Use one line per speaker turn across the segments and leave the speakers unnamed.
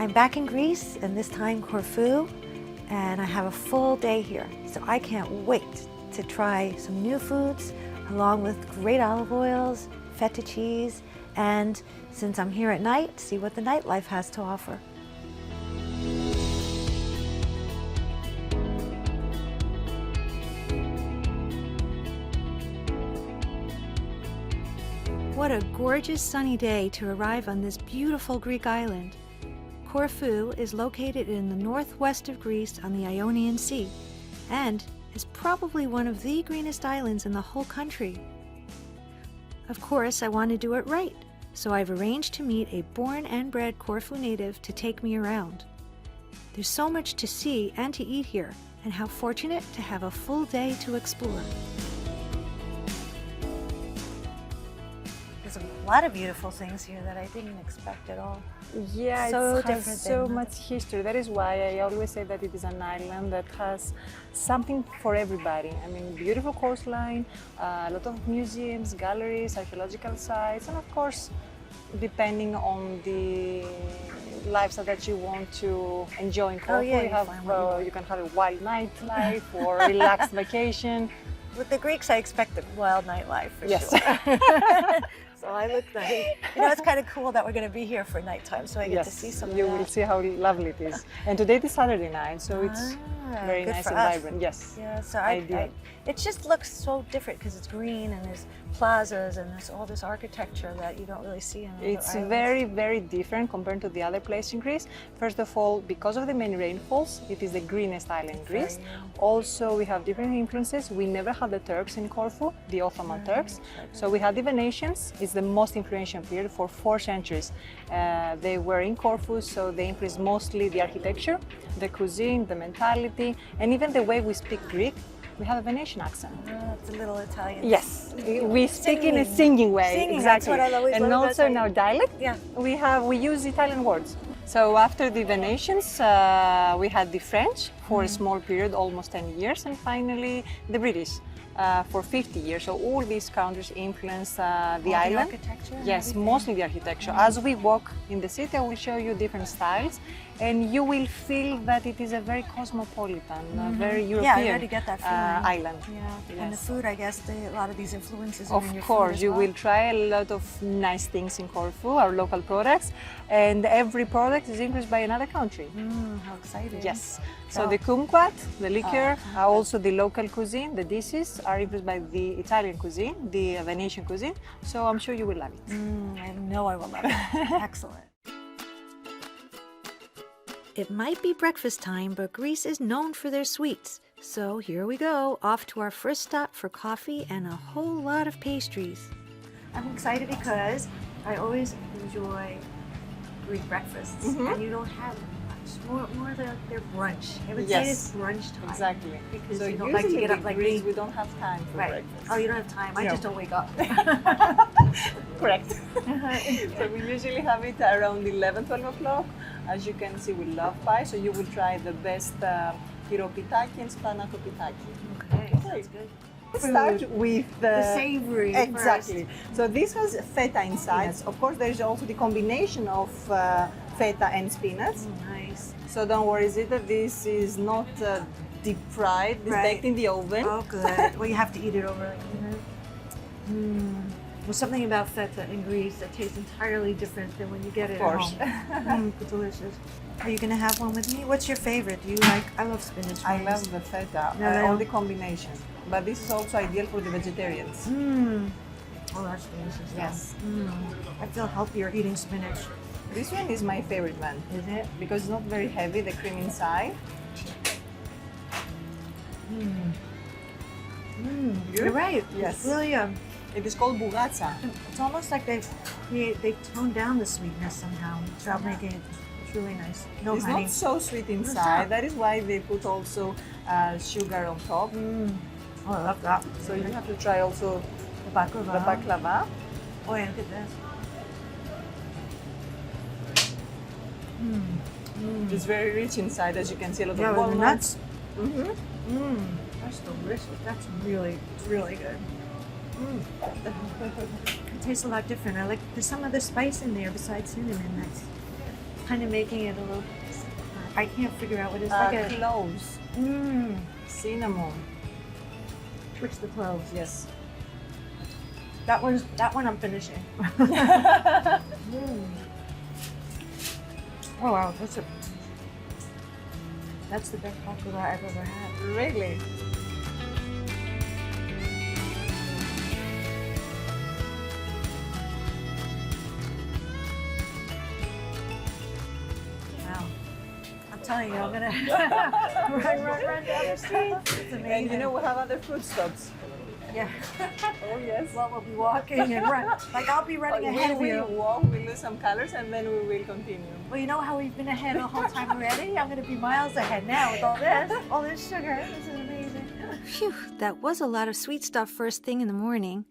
I'm back in Greece, and this time Corfu, and I have a full day here. So I can't wait to try some new foods, along with great olive oils, feta cheese, and since I'm here at night, see what the nightlife has to offer. What a gorgeous sunny day to arrive on this beautiful Greek island. Corfu is located in the northwest of Greece on the Ionian Sea and is probably one of the greenest islands in the whole country. Of course, I want to do it right, so I've arranged to meet a born and bred Corfu native to take me around. There's so much to see and to eat here, and how fortunate to have a full day to explore. There's a lot of beautiful things here that I didn't expect at all.
Yeah,
So
it has
different
so
than-
much history. That is why I always say that it is an island that has something for everybody. I mean, beautiful coastline, a lot of museums, galleries, archaeological sites, and of course, depending on the lifestyle that you want to enjoy in Corfu,
yeah,
you
you
have
find what you want.
you can have a wild nightlife or a relaxed vacation.
With the Greeks, I expect a wild nightlife for
Yes.
sure. So I look nice. You know, it's kind of cool that we're going to be here for nighttime, so I get to see some of
you
that.
will see how lovely it is. And today is Saturday night, so it's very
good
nice
for
and
us.
vibrant. Yes.
Yeah, so
Ideal.
it just looks so different because it's green and there's plazas and there's all this architecture that you don't really see in other
It's
islands.
very, very different compared to the other places in Greece. First of all, because of the many rainfalls, it is the greenest island in Greece. Also, we have different influences. We never had the Turks in Corfu, the Ottoman Turks. So we had the Venetians. It's the most influential period for 4 centuries. They were in Corfu, so they influenced mostly the architecture, the cuisine, the mentality, and even the way we speak Greek. We have a Venetian accent.
It's a little Italian.
Yes, we speak in a
Singing.
singing way.
Singing,
exactly.
that's what I always
and
love about
also in our
Italian.
dialect,
Yeah.
we use Italian words. So after the Venetians, we had the French for a small period, almost 10 years, and finally the British for 50 years. So all these countries influence the
All
island.
The architecture and
Yes,
everything?
mostly the architecture. As we walk in the city, I will show you different styles, and you will feel that it is a very cosmopolitan, very European
Yeah, I already get that feeling.
island.
Yeah, and the food, I guess, a lot of these influences are
Of
in your
course,
food as
you
well.
will try a lot of nice things in Corfu, our local products, and every product is influenced by another country.
How exciting.
Yes. So
So-
the Kumquat, the liqueur, are also the local cuisine. The dishes are influenced by the Italian cuisine, the Venetian cuisine. So I'm sure you will love it.
I know I will love it. Excellent. It might be breakfast time, but Greece is known for their sweets. So here we go, off to our first stop for coffee and a whole lot of pastries. I'm excited because I always enjoy Greek breakfasts, and you don't have much. More their brunch. I would say it's brunch time.
Exactly.
Because
So
you don't like to
usually
get up
in
like
Greece,
me.
we don't have time for
Right.
breakfast.
Oh, you don't have time. I
No.
just don't wake up.
Correct. So we usually have it around 11, 12 o'clock. As you can see, we love pie, so you will try the best 𝗗𝗶𝗾𝗂𝗀𝗀 and 𝗗𝗏𝗃𝗀𝗃𝗀𝗃.
Okay, sounds good.
Let's start with
The savory
Exactly. So this has feta inside. Of course, there is also the combination of feta and spinach.
Nice.
So don't worry, Zita, this is not deep fried. It's
Right.
baked in the oven.
Oh, good. Well, you have to eat it over. There's something about feta in Greece that tastes entirely different than when you get it
Of course.
at home. Delicious. Are you going to have one with me? What's your favorite? Do you like? I love spinach.
I
ones.
love the feta,
No, I
all
know.
the combination. But this is also ideal for the vegetarians.
Oh, that's delicious.
Yes.
I feel healthier eating spinach.
This one is my favorite one.
Is it?
Because it's not very heavy, the cream inside.
You're right.
Yes.
It's really
It is called 𝗵𝗂𝗀𝐴.
it's almost like they've toned down the sweetness somehow without making it. It's really nice. No
It's
honey.
not so sweet inside. That is why they put also sugar on top.
Oh, I love that.
So you have to try also
The baklava.
the baklava.
Oh, yeah, look at this.
It's very rich inside, as you can see, a lot
Yeah,
of
with the
walnuts.
nuts. That's delicious. That's really, really good. It tastes a lot different. I like there's some other spice in there besides cinnamon. kind of making it a little. I can't figure out what it's like.
Cloves, cinnamon.
Twitch the cloves.
Yes.
That one I'm finishing. Oh wow, that's the best baklava I've ever had.
Really?
Wow. I'm telling you, I'm gonna run down the street. It's amazing.
And you know, we have other food stops.
Yeah.
Oh yes.
Well, we'll be walking and run. Like I'll be running ahead of you.
We will walk, we lose some colors, and then we will continue.
Well, you know how we've been ahead the whole time already? I'm going to be miles ahead now with all this sugar. This is amazing. Phew, that was a lot of sweet stuff first thing in the morning,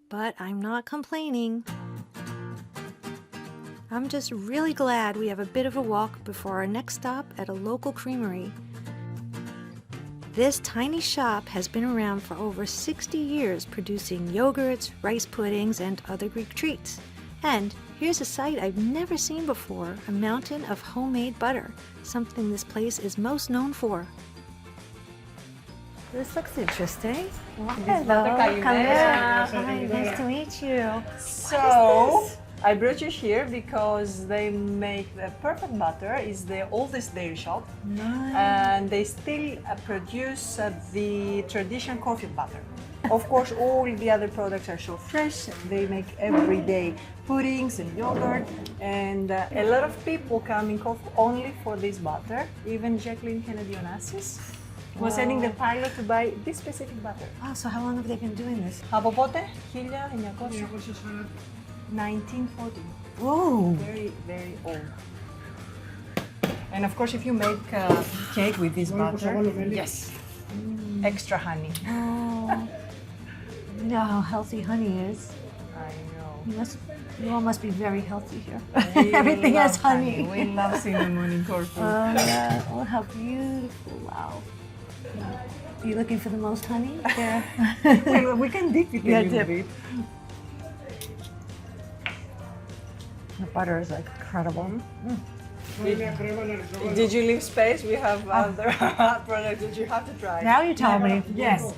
but I'm not complaining. I'm just really glad we have a bit of a walk before our next stop at a local creamery. This tiny shop has been around for over 60 years producing yogurts, rice puddings, and other Greek treats. And here's a sight I've never seen before, a mountain of homemade butter, something this place is most known for. This looks interesting. Hello,
𝗏𝗏𝗏𝗏.
Hi, nice to meet you.
So, I brought you here because they make the perfect butter. It's the oldest dairy shop.
Nice.
And they still produce the traditional Corfiot butter. Of course, all the other products are so fresh. They make everyday puddings and yogurt. And a lot of people come in Corfu only for this butter. Even 𝗂𝗶𝗾𝗂𝗵 𝗏𝗂𝗀𝗃 was sending the pilot to buy this specific butter.
Oh, so how long have they been doing this?
Από πότε? 1900. 1940.
Whoa.
Very, very old. And of course, if you make cake with this butter, yes, extra honey.
Oh. You know how healthy honey is.
I know.
You all must be very healthy here.
We
Everything
love
has honey.
We love cinnamon in Corfu.
Oh, yeah. Oh, how beautiful. Wow. Are you looking for the most honey? Yeah.
we can dip it
Yeah,
a little
dip.
bit.
The butter is like incredible.
Did you leave space? We have other products that you have to try.
Now you tell me.
Yes.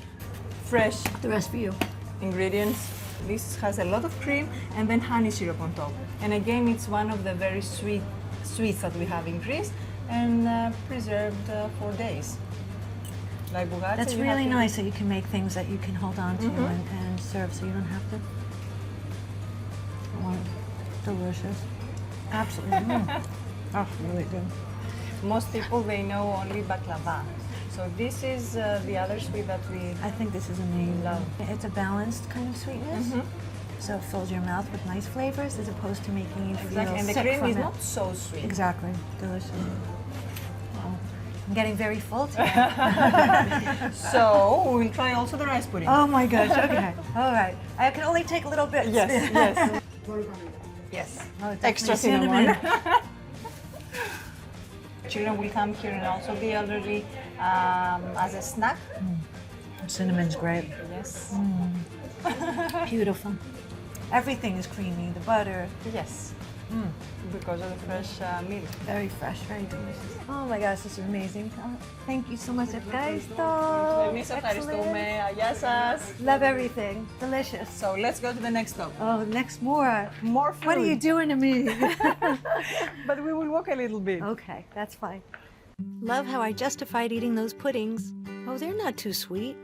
Fresh
The rest for you.
ingredients. This has a lot of cream and then honey syrup on top. And again, it's one of the very sweets that we have in Greece and preserved for days. Like 𝗏𝗏𝗏𝗏.
That's really nice that you can make things that you can hold on to and serve so you don't have to. Oh, delicious. Absolutely. Oh, really good.
Most people, they know only baklava. So this is the other sweet that we
I think this is amazing.
love.
It's a balanced kind of sweetness. So it fills your mouth with nice flavors as opposed to making you feel
Exactly. And the
sick
cream
from
is
it.
not so sweet.
Exactly. Delicious. Wow. I'm getting very full today.
So we'll try also the rice pudding.
Oh my gosh, okay. All right. I can only take little bits.
Yes, yes. Yes.
Oh,
Extra cinnamon. Children will come here and also the elderly as a snack.
Cinnamon's great.
Yes.
Beautiful. Everything is creamy. The butter.
Yes. Because of the fresh milk.
Very fresh, very delicious. Oh my gosh, this is amazing. Oh, thank you so much.
Εμείς ευχαριστούμε. Γεια σας.
Love everything. Delicious.
So let's go to the next stop.
Oh, next more.
More food.
What are you doing to me?
But we will walk a little bit.
Okay, that's fine. Love how I justified eating those puddings. Oh, they're not too sweet.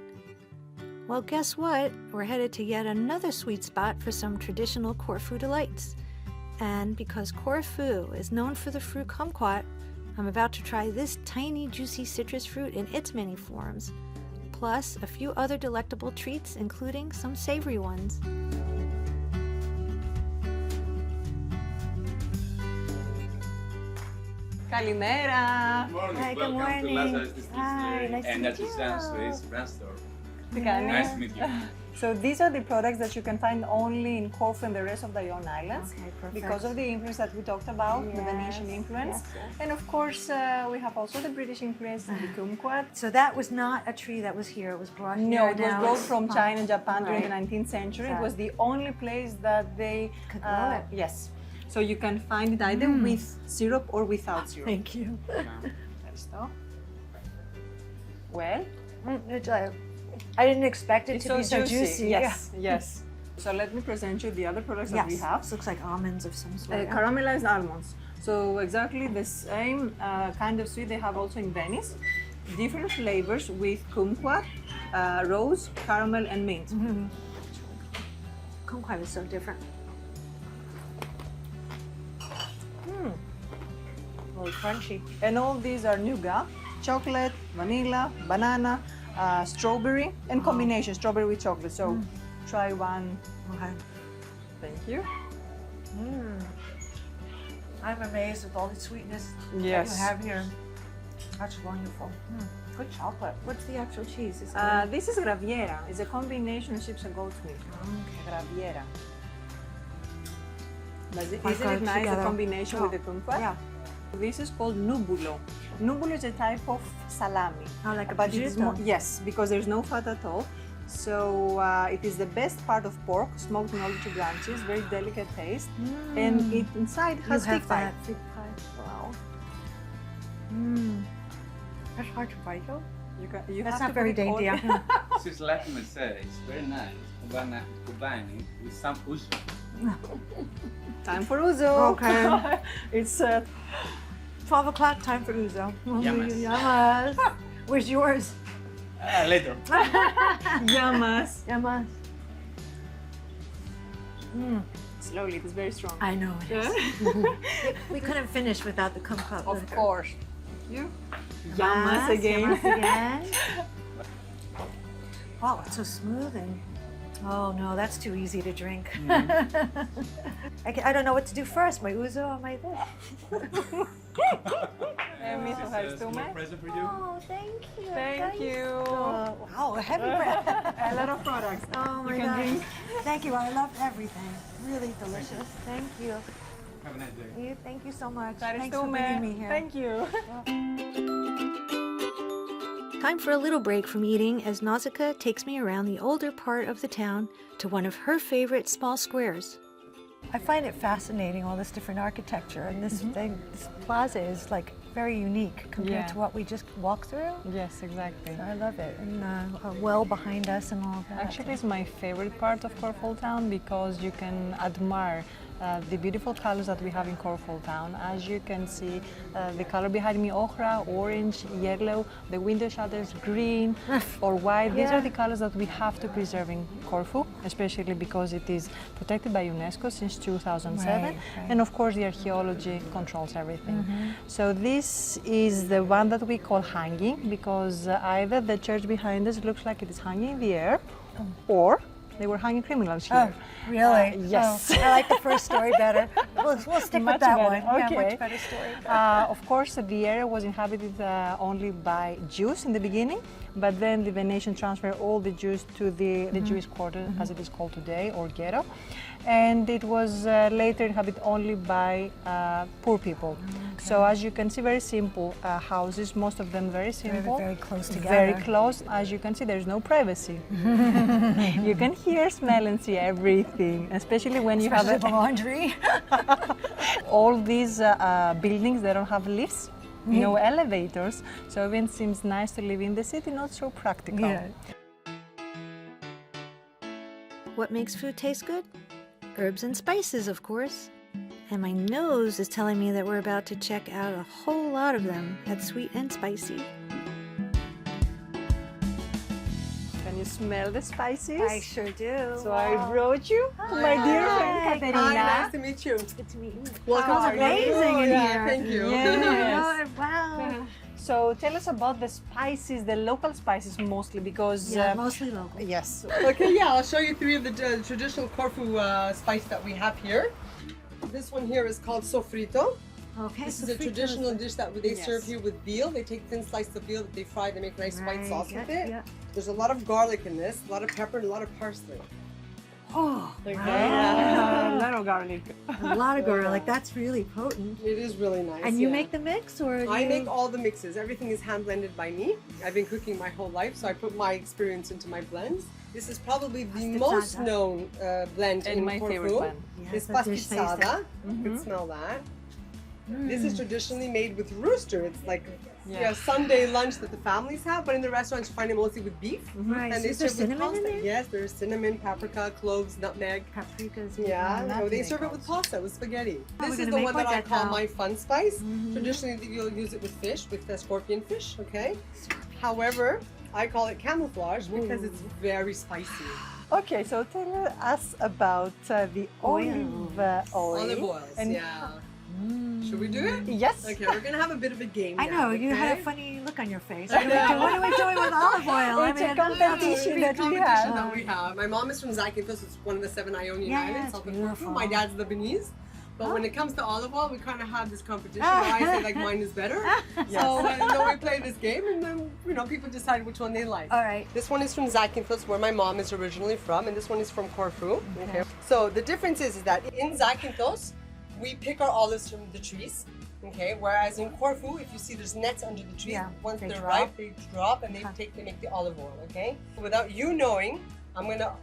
Well, guess what? We're headed to yet another sweet spot for some traditional Corfu delights. And because Corfu is known for the fruit kumquat, I'm about to try this tiny, juicy citrus fruit in its many forms, plus a few other delectable treats, including some savory ones.
Καλημέρα.
Hi, good
Welcome to
morning.
𝗏𝗏𝗏𝗏
Hi, nice to
and
meet you.
𝗏𝗏𝗏𝗏 brand store.
Τι κάνεις?
Nice to meet you.
So these are the products that you can find only in Corfu and the rest of the Ionian Islands.
Okay, perfect.
Because of the influence that we talked about, the Venetian
Yes,
influence.
yes.
And of course, we have also the British influence in the Kumquat.
So that was not a tree that was here. It was brought here.
No, it was
now
brought
it's-
from
oh,
China and Japan during the
right.
19th century. It was
Exactly.
the only place that they
Could grow it.
Yes. So you can find it either with syrup or without syrup.
Thank you.
Listo. Well,
It's like, I didn't expect it
it's
to be so juicy.
Yes, yes. So let me present you the other products that we have.
This looks like almonds of some sort.
Caramelized almonds. So exactly the same kind of sweet they have also in Venice. Different flavors with kumquat, rose, caramel, and mint.
Kumquat is so different. Really crunchy.
And all these are nougat, chocolate, vanilla, banana, strawberry, and combination strawberry with chocolate. So try one.
Okay.
Thank you.
I'm amazed with all the sweetness
Yes.
that you have here. That's wonderful. Good chocolate. What's the actual cheese? Is
This is 𝗷𝗨𝗂𝗀. It's a combination of sheep's and goat's milk. 𝗷𝗨𝗂𝗀. But isn't it nice, the combination with the kumquat?
Yeah.
This is called 𝗵𝗂𝗈. 𝗵𝗂𝗈 is a type of salami.
Oh, like a
But it is
prosciutto.
yes, because there's no fat at all. So it is the best part of pork, smoked in all the two branches, very delicate taste. And it inside has fig pie.
Fig pie. Wow. That's hard to bite though.
You
That's
have
not
to
very
put it all-
dainty.
This is Latin say it's very nice. 𝗏𝗏 with some uso.
Time for ouzo.
Okay.
It's
12 o'clock, time for ouzo.
Yamas.
Yamas. Where's yours?
Later.
yamas.
Yamas.
Slowly, it is very strong.
I know it is. We couldn't finish without the kumquat.
Of
liquor.
course. You?
Yamas
Yamas again.
Yamas again. Wow, it's so smooth and. Oh no, that's too easy to drink. I don't know what to do first, my ouzo or my this.
Miso
This
has
is a
too
small
much.
present for you.
Oh, thank you.
Thank you.
Wow, a heavy breath.
A lot of products.
Oh my
You can
God.
drink.
Thank you. I love everything. Really delicious. Thank you.
Have a nice day.
Thank you so much.
That is
Thanks
too
for bringing me here.
Thank you.
Time for a little break from eating as Nausicaa takes me around the older part of the town to one of her favorite small squares. I find it fascinating, all this different architecture, and this thing, this plaza is like very unique compared to what we just walked through.
Yes, exactly.
I love it, and a well behind us and all that.
Actually, it's my favorite part of Corfu town because you can admire the beautiful colors that we have in Corfu town. As you can see, the color behind me, ochre, orange, yellow, the window shutters, green or white. These are the colors that we have to preserve in Corfu, especially because it is protected by UNESCO since 2007.
Right.
And of course, the archaeology controls everything. So this is the one that we call hanging because either the church behind us looks like it is hanging in the air or they were hanging criminals here.
Oh, really?
Yes.
Oh, I like the first story better. We'll stick
Much
with that
better.
one. Yeah,
Okay.
much better story.
Of course, the area was inhabited only by Jews in the beginning, but then the Venetian transferred all the Jews to the Jewish quarter, as it is called today, or ghetto. And it was later inhabited only by poor people. So as you can see, very simple houses, most of them very simple.
Very close together.
Very close. As you can see, there's no privacy. You can hear, smell, and see everything, especially when you
Especially
have
the laundry.
all these buildings. They don't have lifts, no elevators, so even seems nice to live in the city, not so practical.
Yeah. What makes food taste good? Herbs and spices, of course. And my nose is telling me that we're about to check out a whole lot of them at Sweet and Spicy.
Can you smell the spices?
I sure do.
So I brought you my dear friend Katerina.
Nice to meet you.
Good to meet you.
Welcome
Smells
to
amazing in here.
Thank you.
Yes.
Wow.
So tell us about the spices, the local spices mostly, because
Yeah, mostly local.
yes.
Okay, yeah, I'll show you three of the traditional Corfu spice that we have here. This one here is called sofrito.
Okay,
This
so
is a
frito
traditional dish that they serve
Yes.
here with veal. They take thin slices of veal that they fry, they make a nice white sauce
Right,
with
yeah,
it.
yeah.
There's a lot of garlic in this, a lot of pepper, and a lot of parsley.
Oh,
Okay.
A lot of garlic.
a lot of garlic. That's really potent.
It is really nice.
And you
yeah.
make the mix, or
I
you...
make all the mixes. Everything is hand blended by me. I've been cooking my whole life, so I put my experience into my blends. This is probably the
Pastries.
most known blend
And
in
my
Corfu.
favorite one.
Yes,
It's
that dish tastes
𝗏𝗏𝗧𝗏. You can smell that. This is traditionally made with rooster. It's like Sunday lunch that the families have, but in the restaurants you find it mostly with beef.
Right.
And
So is there
serve with
cinnamon in
pasta.
there?
Yes, there's cinnamon, paprika, cloves, nutmeg.
Paprikas.
Yeah, no, they
nutmeg
serve it with pasta, with spaghetti.
we're
This is
gonna
the
make
one that I call
bourdeto.
my fun spice. Traditionally, you'll use it with fish, with scorpion fish, okay? However, I call it camouflage because it's very spicy.
Okay, so tell us about the olive oil.
Olive oils,
And
yeah. Should we do it?
Yes.
Okay, we're gonna have a bit of a game
I know,
now,
you had a
okay?
funny look on your face.
I know.
What are we doing with olive oil?
It's a competition
It's a
that we
competition
have.
that we have. My mom is from Zita Eats the World. It's one of the 7 Ionian
Yeah,
islands,
it's
south of Corfu.
beautiful.
My dad's Lebanese. But when it comes to olive oil, we kind of have this competition. I say like mine is better. So then we play this game, and then people decide which one they like.
All right.
This one is from Zita Eats the World, where my mom is originally from, and this one is from Corfu. Okay. So the difference is that in Zita Eats the World, we pick our olives from the trees. Okay, whereas in Corfu, if you see there's nets under the trees, once
they
they're
drop.
ripe, they drop and they make the olive oil, okay? Without you knowing, I'm gonna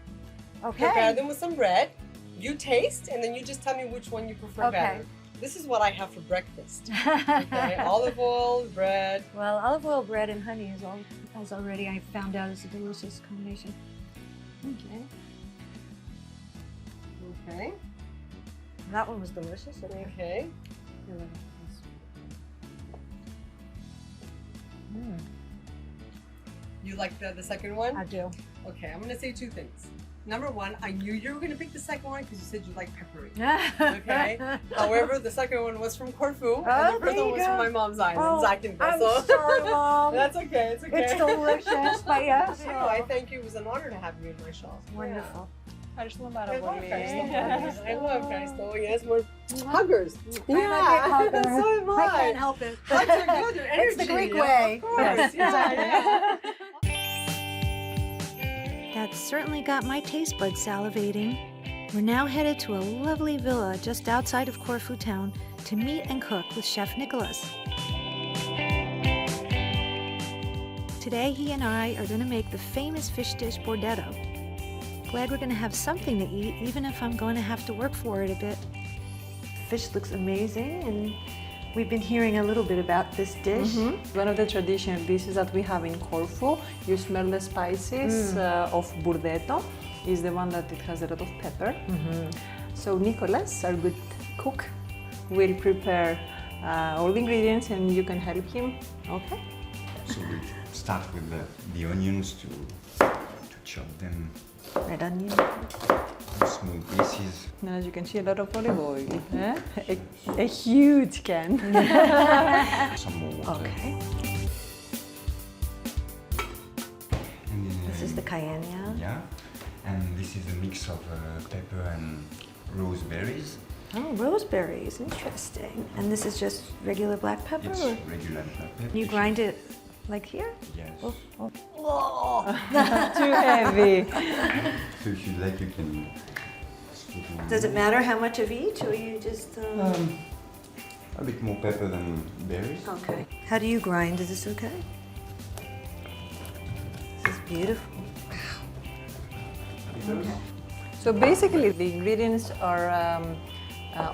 prepare them with some bread. You taste, and then you just tell me which one you prefer better. This is what I have for breakfast. Okay, olive oil, bread.
Well, olive oil, bread, and honey is already I found out is a delicious combination.
Okay. Okay.
That one was delicious.
Okay. You like the second one?
I do.
Okay, I'm gonna say 2 things. Number one, I knew you were gonna pick the second one because you said you like peppery. Okay. However, the second one was from Corfu, and the first one was from my mom's island, Zita Eats the
I'm
World.
sorry, Mom.
That's okay. It's okay.
It's delicious, but yes.
No, I thank you. It was an honor to have you in my shop.
Wonderful.
Ευχαριστούμε
I
πάρα
love
πολύ.
Kaisto. I love Kaisto. Yes, we're huggers.
Yeah,
so am
I
I.
can't help it.
Hugs are good. They're energy.
It's the Greek way.
Of course. Yeah.
That certainly got my taste buds salivating. We're now headed to a lovely villa just outside of Corfu town to meet and cook with Chef Nicholas. Today he and I are going to make the famous fish dish bourdeto. Glad we're going to have something to eat, even if I'm going to have to work for it a bit. Fish looks amazing, and we've been hearing a little bit about this dish.
One of the traditional dishes that we have in Corfu, you smell the spices of bourdeto, is the one that it has a lot of pepper. So Nicholas, our good cook, will prepare all the ingredients and you can help him. Okay?
So we start with the onions to chop them
Red onion.
in small pieces.
And as you can see, a lot of olive oil. A huge can.
Some more water.
Okay.
And then,
This is the cayenne, yeah?
Yeah. And this is a mix of pepper and roseberries.
Oh, roseberries, interesting. And this is just regular black pepper?
It's
or
regular black pepper.
you grind it like here?
Yes.
Too heavy.
So if you like, you can split it.
Does it matter how much of each, or you just...
A bit more pepper than berries.
Okay. How do you grind? Is this okay? This is beautiful.
So basically the ingredients are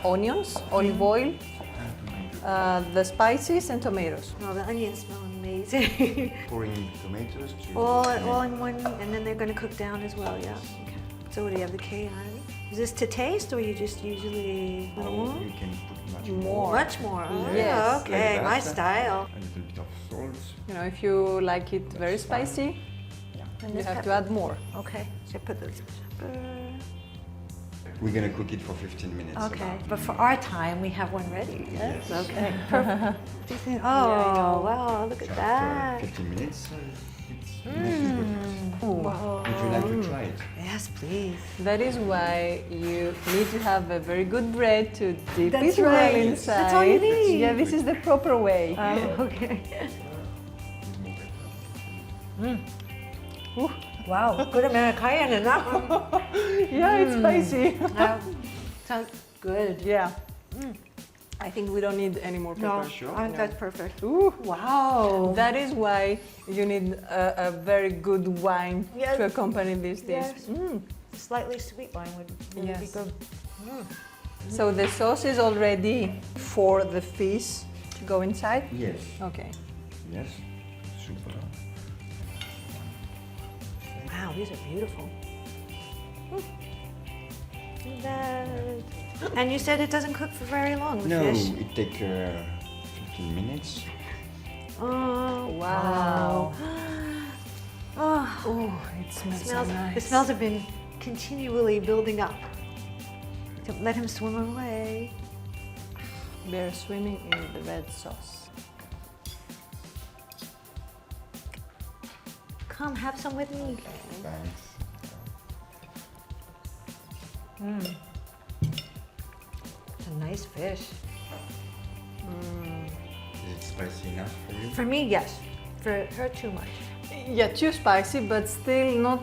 onions, olive oil, the spices and tomatoes.
Oh, the onions smell amazing.
Pouring tomatoes to...
all in one, and then they're going to cook down as well, yeah? Okay. So what do you have, the cayenne? Is this to taste, or you just usually a little more?
You can put much
More.
Much more. Oh,
Yes.
okay,
Like
my
that.
style.
A little bit of salt.
You know, if you like it very spicy, you have to add more.
Okay, so put this pepper.
We're gonna cook it for 15 minutes.
Okay,
about.
but for our time, we have one ready. Yes.
Yes.
Okay. Perfect. Oh, wow! Look at
So
that.
after 15 minutes, it's good. Would you like to try it?
Yes, please.
That is why you need to have a very good bread to dip
That's
it well
right.
inside.
That's all you need.
Yeah, this is the proper way.
Okay. Wow, good amount of cayenne in that one.
Yeah, it's spicy.
Sounds good.
Yeah. I think we don't need any more pepper.
Sure.
I think that's perfect.
Ooh, wow! That is why you need a very good wine
Yes.
to accompany this dish.
Yes. Slightly sweet wine would really be
Yes.
good.
So the sauce is all ready for the fish to go inside?
Yes.
Okay.
Yes. Super.
Wow, these are beautiful. And you said it doesn't cook for very long, the
No,
fish.
it takes 15 minutes.
Oh,
Wow.
Oh,
Oh, it smells so nice.
the smells have been continually building up. Don't let him swim away.
They're swimming in the red sauce.
Come, have some with me.
Thanks.
It's a nice fish.
Is it spicy enough for you?
For me, yes. For her, too much.
Yeah, too spicy, but still not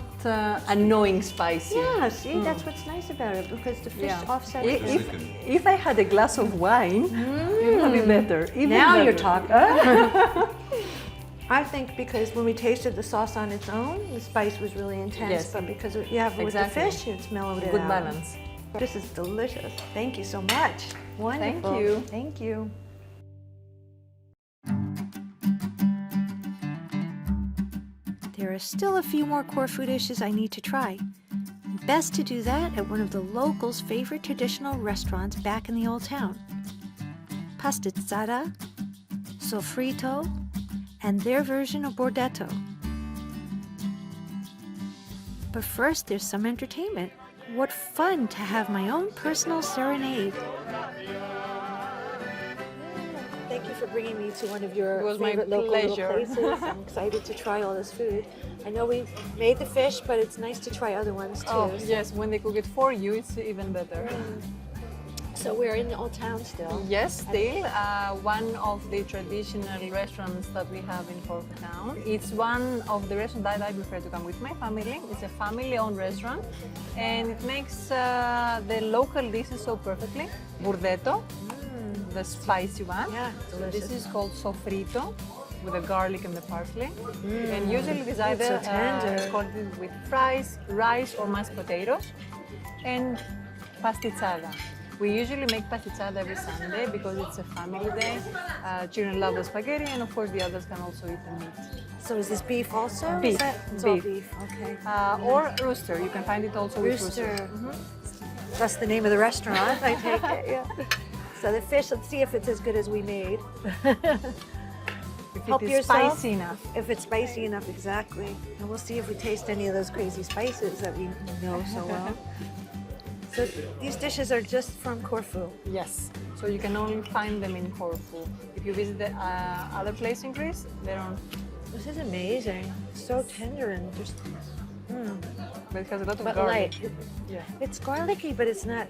annoying spicy.
Yeah, see, that's what's nice about it, because the fish
Yeah.
offsets
If,
it.
if I had a glass of wine, it would be better. Even
Now you're
better.
talking. I think because when we tasted the sauce on its own, the spice was really intense,
Yes.
but because you have it with the
Exactly.
fish, it's mellowed it
Good
out.
balance.
This is delicious. Thank you so much. Wonderful.
you.
Thank you. There are still a few more Corfu dishes I need to try. Best to do that at one of the locals' favorite traditional restaurants back in the old town. Pastries, sofrito, and their version of bourdeto. But first, there's some entertainment. What fun to have my own personal serenade. Thank you for bringing me to one of your
It was my
favorite local little
pleasure.
places. I'm excited to try all this food. I know we made the fish, but it's nice to try other ones too.
Oh, yes, when they cook it for you, it's even better.
So we're in the old town still.
Yes, still one of the traditional restaurants that we have in Corfu town. It's one of the restaurants that I prefer to come with my family. It's a family-owned restaurant, and it makes the local dishes so perfectly. Bourdeto, the spicy one.
Yeah,
So
delicious.
this is called sofrito, with the garlic and the parsley. And usually it is
so
either
tender.
scolded with fries, rice, or mashed potatoes. And pastizzada. We usually make pastizzada every Sunday because it's a family day. Children love the spaghetti, and of course the others can also eat the meat.
So is this beef also?
Beef,
Is that, it's all
beef.
beef. Okay.
Or rooster. You can find it also with
Rooster.
rooster.
That's the name of the restaurant, I take it, yeah. So the fish, let's see if it's as good as we made.
If
Help
it is
yourself.
spicy enough.
If it's spicy enough, exactly. And we'll see if we taste any of those crazy spices that we know so well. So these dishes are just from Corfu.
Yes. So you can only find them in Corfu. If you visit the other place in Greece, they're on.
This is amazing. So tender and just,
But it has a lot of
but
garlic.
light.
Yeah.
It's garlicky, but it's not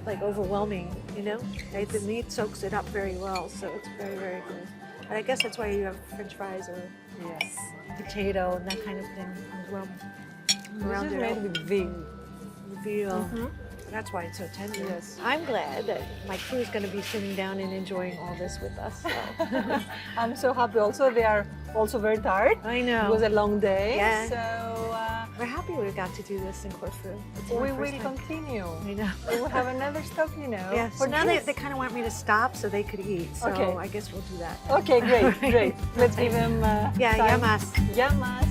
like overwhelming, you know? Like, the meat soaks it up very well, so it's very, very good. But I guess that's why you have French fries or
Yes.
potato and that kind of thing as well.
This is made with veal.
Veal. That's why it's so tender.
Yes.
I'm glad that my crew is going to be sitting down and enjoying all this with us. So.
I'm so happy. Also, they are also very tired.
I know.
It was a long day.
Yeah.
So
We're happy we got to do this in Corfu. It's my
we
first
will
time.
continue.
I know.
We will have another stop, you know.
Yeah, so
for
now they
kids.
kind of want me to stop so they could eat. So
Okay.
I guess we'll do that.
Okay, great, great. Let's give them
Yeah,
time.
llamas.
Llamas.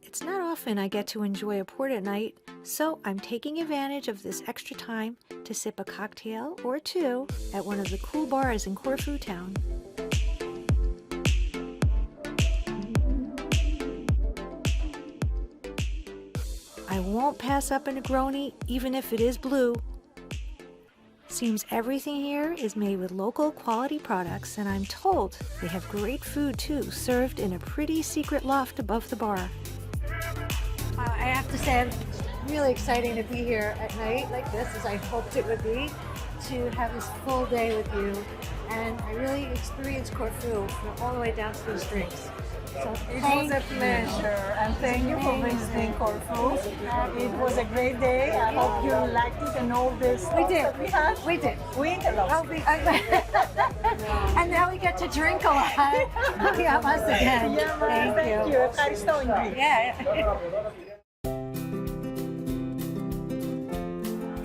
It's not often I get to enjoy a port at night, so I'm taking advantage of this extra time to sip a cocktail or two at one of the cool bars in Corfu town. I won't pass up a Negroni, even if it is blue. Seems everything here is made with local quality products, and I'm told they have great food too, served in a pretty secret loft above the bar. I have to say, really exciting to be here at night like this, as I hoped it would be, to have this full day with you. And I really experienced Corfu all the way down to those drinks. So
It was a pleasure, and thank you for visiting Corfu. It was a great day. I hope you liked it and all this stuff that we had.
We did.
We ate a lot.
And now we get to drink a lot. Yeah, once again.
Yeah,
Thank you.
ευχαριστώ, Ingrid.
Yeah.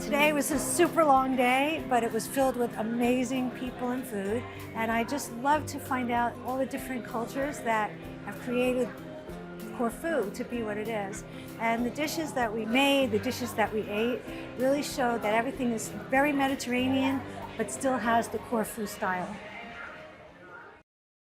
Today was a super long day, but it was filled with amazing people and food. And I just love to find out all the different cultures that have created Corfu to be what it is. And the dishes that we made, the dishes that we ate, really showed that everything is very Mediterranean, but still has the Corfu style.